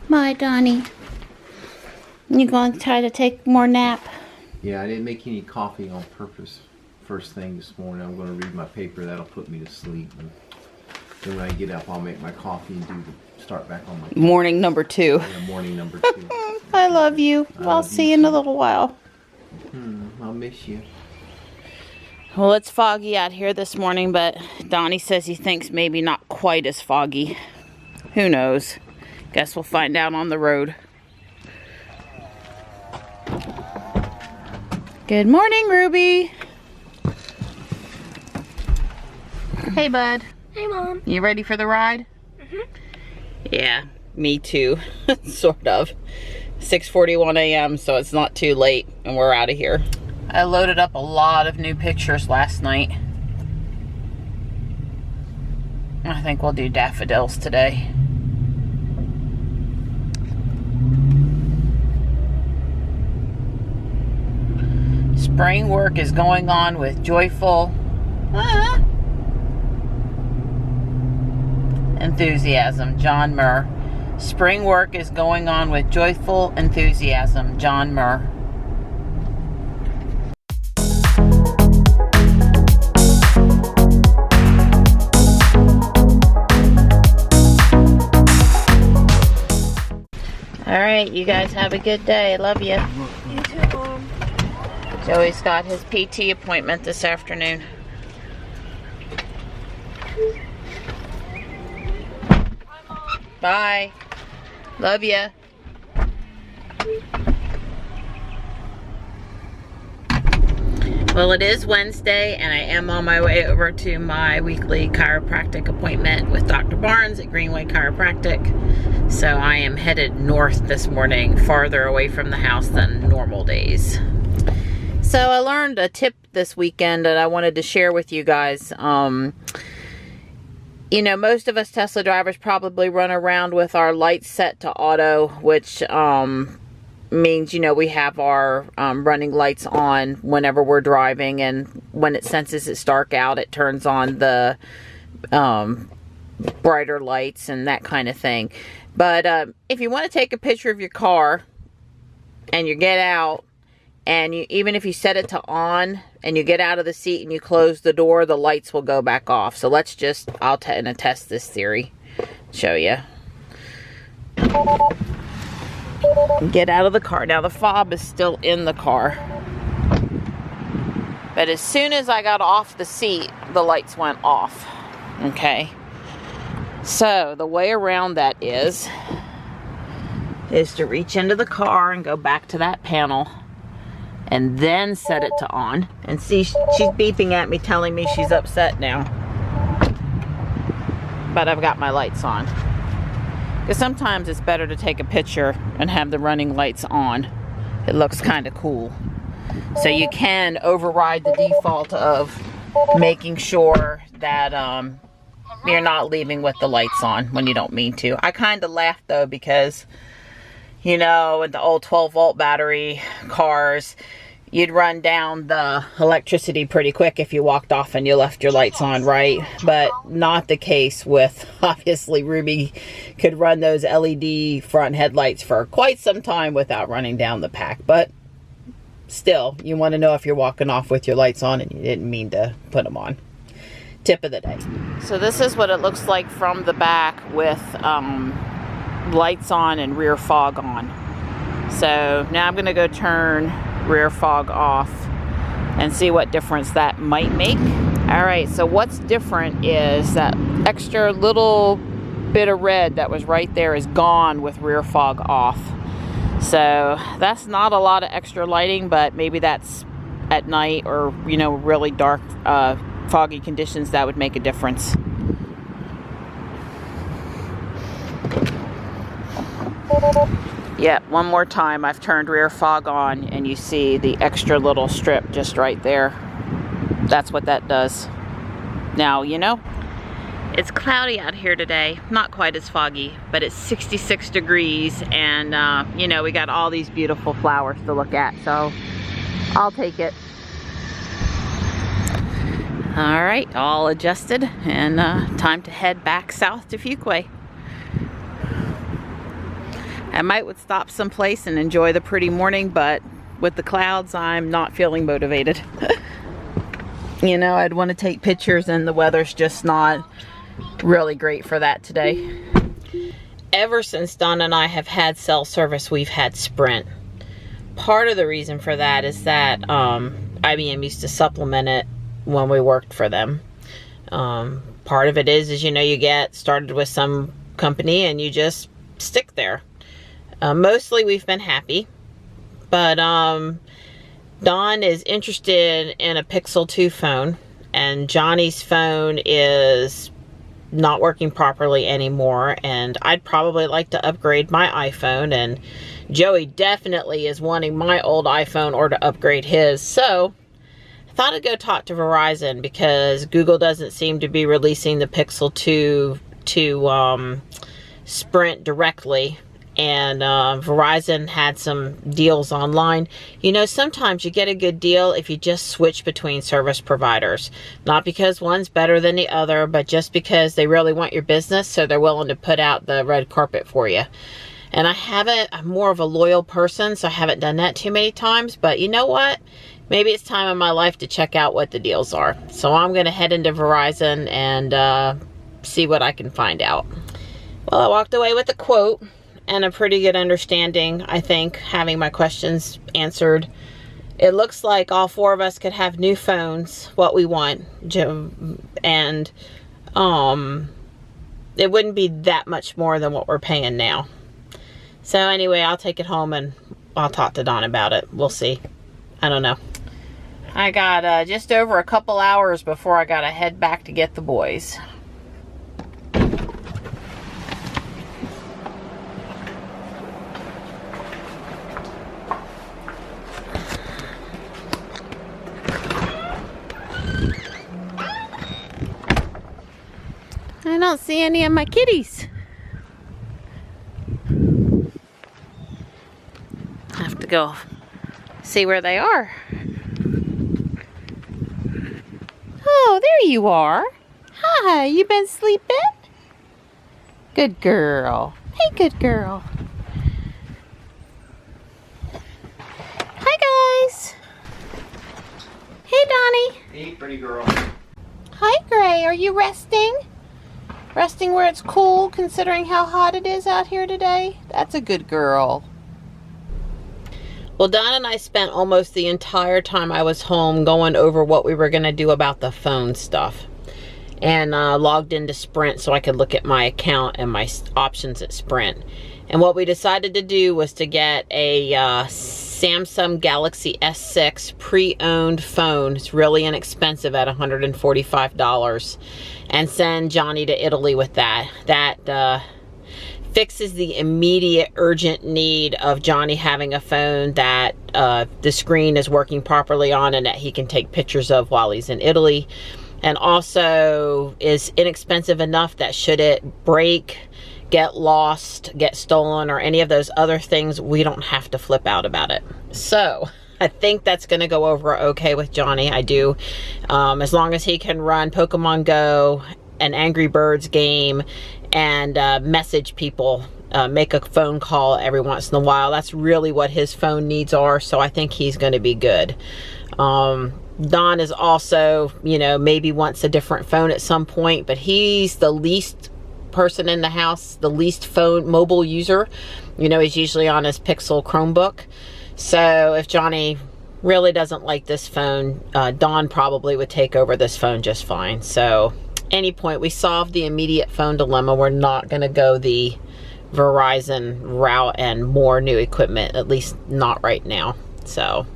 My Donnie, you going to try to take more nap? Yeah, I didn't make any coffee on purpose first thing this morning. I'm going to read my paper. That'll put me to sleep. And then when I get up, I'll make my coffee and start back on my morning number 2. Yeah, morning number 2. I love you. I'll see you in a little while. I'll miss you. Well, it's foggy out here this morning, but Donnie says he thinks maybe not quite as foggy. Who knows? Guess we'll find out on the road. Good morning, Ruby. Hey, bud. Hey, Mom. You ready for the ride? Yeah, me too. Sort of. 6:41 a.m., so it's not too late, and we're out of here. I loaded up a lot of new pictures last night. I think we'll do daffodils today. Spring work is going on with joyful enthusiasm, John Murr. Spring work is going on with joyful enthusiasm, John Murr. All right, you guys have a good day. Love you. You too, Mom. Joey's got his PT appointment this afternoon. Bye, Mom. Bye. Love ya. Well, it is Wednesday, and I am on my way over to my weekly chiropractic appointment with Dr. Barnes at Greenway Chiropractic. So I am headed north this morning, farther away from the house than normal days. So I learned a tip this weekend that I wanted to share with you guys. You know, most of us Tesla drivers probably run around with our lights set to auto, which means, you know, we have our running lights on whenever we're driving, and when it senses it's dark out, it turns on the brighter lights and that kind of thing. But if you want to take a picture of your car and you get out, and even if you set it to on and you get out of the seat and you close the door, the lights will go back off. So let's just, I'll test this theory. Show you. Get out of the car. Now the fob is still in the car. But as soon as I got off the seat, the lights went off. Okay. So the way around that is to reach into the car and go back to that panel. And then set it to on. And see, she's beeping at me, telling me she's upset now. But I've got my lights on. Because sometimes it's better to take a picture and have the running lights on. It looks kind of cool. So you can override the default of making sure that you're not leaving with the lights on when you don't mean to. I kind of laughed though, because, you know, with the old 12-volt battery cars, you'd run down the electricity pretty quick if you walked off and you left your lights on, right? But not the case with, obviously, Ruby could run those LED front headlights for quite some time without running down the pack. But still, you want to know if you're walking off with your lights on and you didn't mean to put them on. Tip of the day. So this is what it looks like from the back with lights on and rear fog on. So now I'm going to go turn rear fog off and see what difference that might make. All right, so what's different is that extra little bit of red that was right there is gone with rear fog off. So that's not a lot of extra lighting, but maybe that's at night or, you know, really dark, foggy conditions that would make a difference. Yeah, one more time. I've turned rear fog on and you see the extra little strip just right there. That's what that does. Now, you know, it's cloudy out here today. Not quite as foggy, but it's 66 degrees and, you know, we got all these beautiful flowers to look at, so I'll take it. All right, all adjusted, and time to head back south to Fuquay. I might would stop someplace and enjoy the pretty morning, but with the clouds, I'm not feeling motivated. You know, I'd want to take pictures, and the weather's just not really great for that today. Ever since Don and I have had cell service, we've had Sprint. Part of the reason for that is that IBM used to supplement it when we worked for them. Part of it is, you know, you get started with some company and you just stick there. Mostly we've been happy, but Don is interested in a Pixel 2 phone, and Johnny's phone is not working properly anymore, and I'd probably like to upgrade my iPhone, and Joey definitely is wanting my old iPhone or to upgrade his. So I thought I'd go talk to Verizon, because Google doesn't seem to be releasing the Pixel 2 to Sprint directly. And Verizon had some deals online. You know, sometimes you get a good deal if you just switch between service providers. Not because one's better than the other, but just because they really want your business, so they're willing to put out the red carpet for you. And I'm more of a loyal person, so I haven't done that too many times. But you know what? Maybe it's time in my life to check out what the deals are. So I'm going to head into Verizon and see what I can find out. Well, I walked away with a quote and a pretty good understanding, I think, having my questions answered. It looks like all four of us could have new phones, what we want, and it wouldn't be that much more than what we're paying now. So anyway, I'll take it home and I'll talk to Don about it. We'll see. I don't know. I got just over a couple hours before I gotta head back to get the boys. I don't see any of my kitties. I have to go see where they are. Oh, there you are. Hi, you been sleeping? Good girl. Hey, good girl. Hi, guys. Hey, Donnie. Hey, pretty girl. Hi, Gray. Are you resting? Resting where it's cool, considering how hot it is out here today? That's a good girl. Well, Don and I spent almost the entire time I was home going over what we were going to do about the phone stuff. And logged into Sprint so I could look at my account and my options at Sprint. And what we decided to do was to get a Samsung Galaxy S6 pre-owned phone. It's really inexpensive at $145. And send Johnny to Italy with that. That fixes the immediate urgent need of Johnny having a phone that the screen is working properly on and that he can take pictures of while he's in Italy. And also is inexpensive enough that should it break, get lost, get stolen, or any of those other things, we don't have to flip out about it. So I think that's going to go over okay with Johnny. I do. As long as he can run Pokemon Go, an Angry Birds game, and message people, make a phone call every once in a while. That's really what his phone needs are. So I think he's going to be good. Don is also, you know, maybe wants a different phone at some point, but he's the least person in the house, the least mobile user. You know, he's usually on his Pixel Chromebook. So if Johnny really doesn't like this phone, Don probably would take over this phone just fine. So any point, we solved the immediate phone dilemma. We're not going to go the Verizon route and more new equipment, at least not right now. So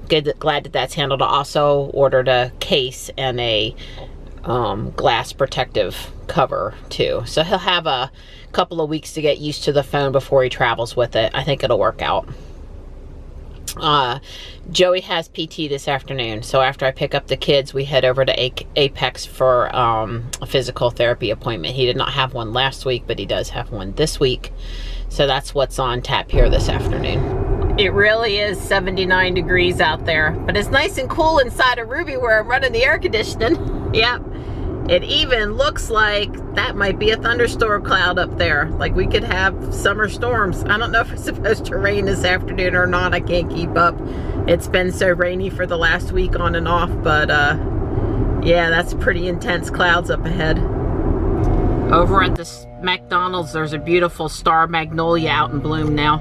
glad that that's handled. I also ordered a case and a glass protective cover too. So he'll have a couple of weeks to get used to the phone before he travels with it. I think it'll work out. Joey has PT this afternoon, so after I pick up the kids, we head over to Apex for a physical therapy appointment. He did not have one last week, but he does have one this week. So that's what's on tap here this afternoon. It really is 79 degrees out there, but it's nice and cool inside of Ruby where I'm running the air conditioning. Yep. It even looks like that might be a thunderstorm cloud up there. Like we could have summer storms. I don't know if it's supposed to rain this afternoon or not. I can't keep up. It's been so rainy for the last week on and off, but yeah, that's pretty intense clouds up ahead. Over at the McDonald's, there's a beautiful star magnolia out in bloom now.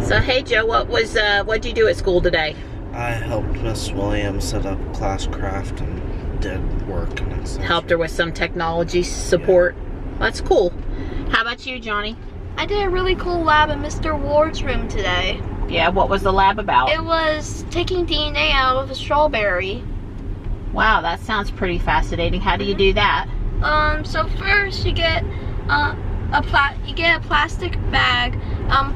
So hey Joe, what'd you do at school today? I helped Miss Williams set up class craft and did work and etc. Helped her with some technology support. Yeah. That's cool. How about you, Johnny? I did a really cool lab in Mr. Ward's room today. Yeah, what was the lab about? It was taking DNA out of a strawberry. Wow, that sounds pretty fascinating. How do you do that? So first you get a plastic bag,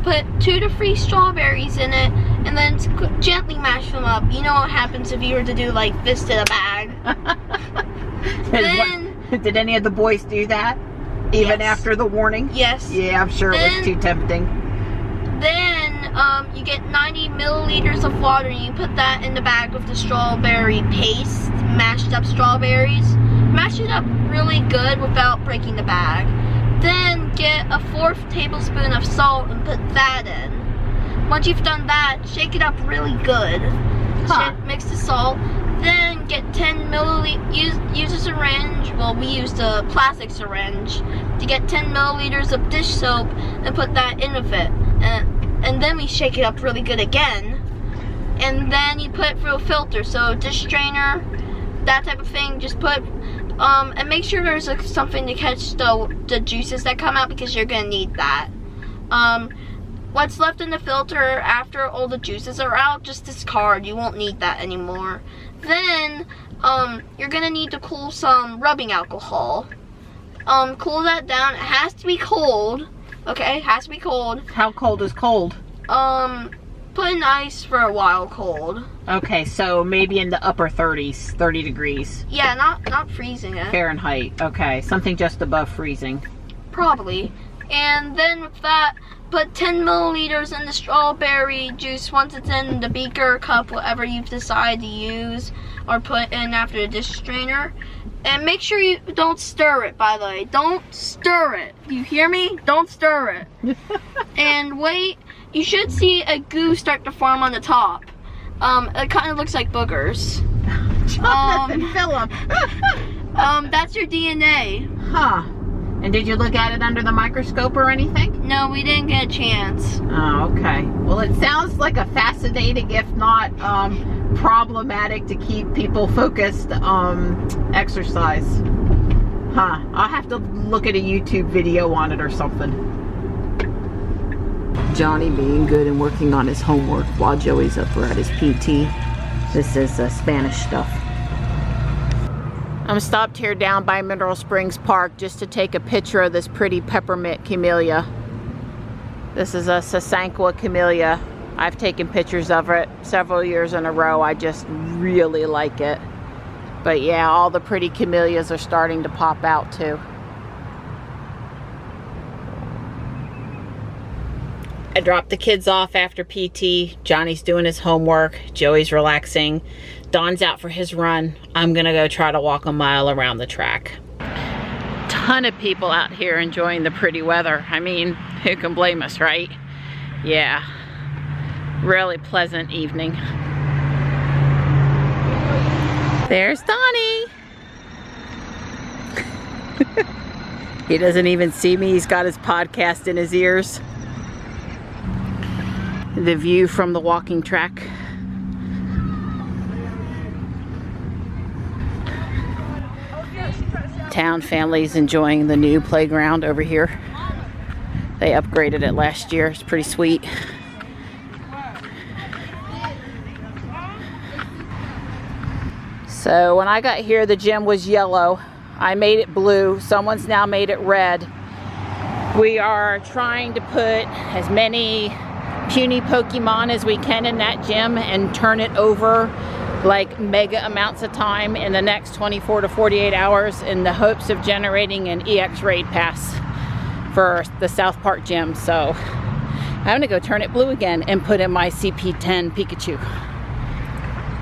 put 2 to 3 strawberries in it, and then gently mash them up. You know what happens if you were to do like this to the bag. Then, did any of the boys do that? Even yes. After the warning? Yes. Yeah, I'm sure it was too tempting. Then you get 90 milliliters of water and you put that in the bag with the strawberry paste, mashed up strawberries. Mash it up really good without breaking the bag. Then get a 4th tablespoon of salt and put that in. Once you've done that, shake it up really good. Mix the salt. Then get 10 milliliters, use a syringe, well we used a plastic syringe, to get 10 milliliters of dish soap and put that in with it. And then we shake it up really good again. And then you put it through a filter, so dish strainer, that type of thing, just put, and make sure there's something to catch the juices that come out because you're gonna need that. What's left in the filter after all the juices are out, just discard. You won't need that anymore. Then, you're gonna need to cool some rubbing alcohol. Cool that down. It has to be cold. Okay, it has to be cold. How cold is cold? Put in ice for a while cold. Okay, so maybe in the upper 30s, 30 degrees. Yeah, not freezing it. Fahrenheit, okay. Something just above freezing. Probably. And then with that, put 10 milliliters in the strawberry juice once it's in the beaker, cup, whatever you've decided to use, or put in after the dish strainer. And make sure you don't stir it, by the way. Don't stir it. You hear me? Don't stir it. And wait, you should see a goo start to form on the top. It kind of looks like boogers. Jonathan Phillip. That's your DNA. Huh. And did you look at it under the microscope or anything? No, we didn't get a chance. Oh, okay. Well, it sounds like a fascinating, if not problematic to keep people focused exercise. Huh. I'll have to look at a YouTube video on it or something. Johnny being good and working on his homework while Joey's up at his PT. This is Spanish stuff. I'm stopped here down by Mineral Springs Park just to take a picture of this pretty peppermint camellia. This is a Sasanqua camellia. I've taken pictures of it several years in a row. I just really like it. But yeah, all the pretty camellias are starting to pop out too. I dropped the kids off after PT. Johnny's doing his homework. Joey's relaxing. Don's out for his run. I'm gonna go try to walk a mile around the track. Ton of people out here enjoying the pretty weather. I mean, who can blame us, right? Yeah, really pleasant evening. There's Donnie. He doesn't even see me. He's got his podcast in his ears. The view from the walking track. Town family's enjoying the new playground over here. They upgraded it last year. It's pretty sweet. So when I got here, the gym was yellow. I made it blue. Someone's now made it red. We are trying to put as many puny Pokemon as we can in that gym and turn it over like mega amounts of time in the next 24 to 48 hours in the hopes of generating an EX raid pass for the South Park gym. So I'm gonna go turn it blue again and put in my CP10 Pikachu.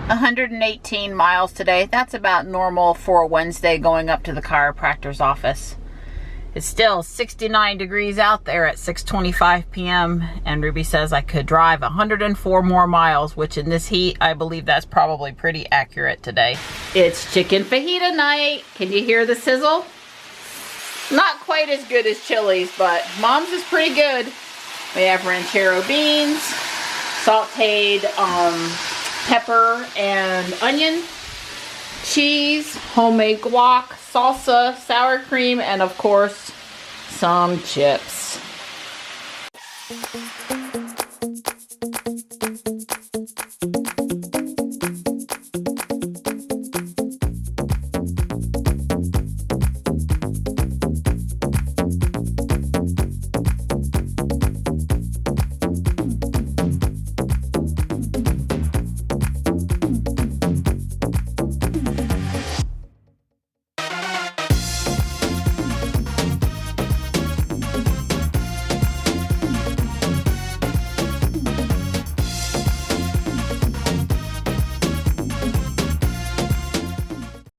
118 miles today. That's about normal for a Wednesday going up to the chiropractor's office. It's still 69 degrees out there at 6:25 p.m. and Ruby says I could drive 104 more miles, which in this heat, I believe that's probably pretty accurate today. It's chicken fajita night. Can you hear the sizzle? Not quite as good as Chili's, but Mom's is pretty good. We have ranchero beans, sauteed pepper and onion, cheese, homemade guac, salsa, sour cream, and of course, some chips.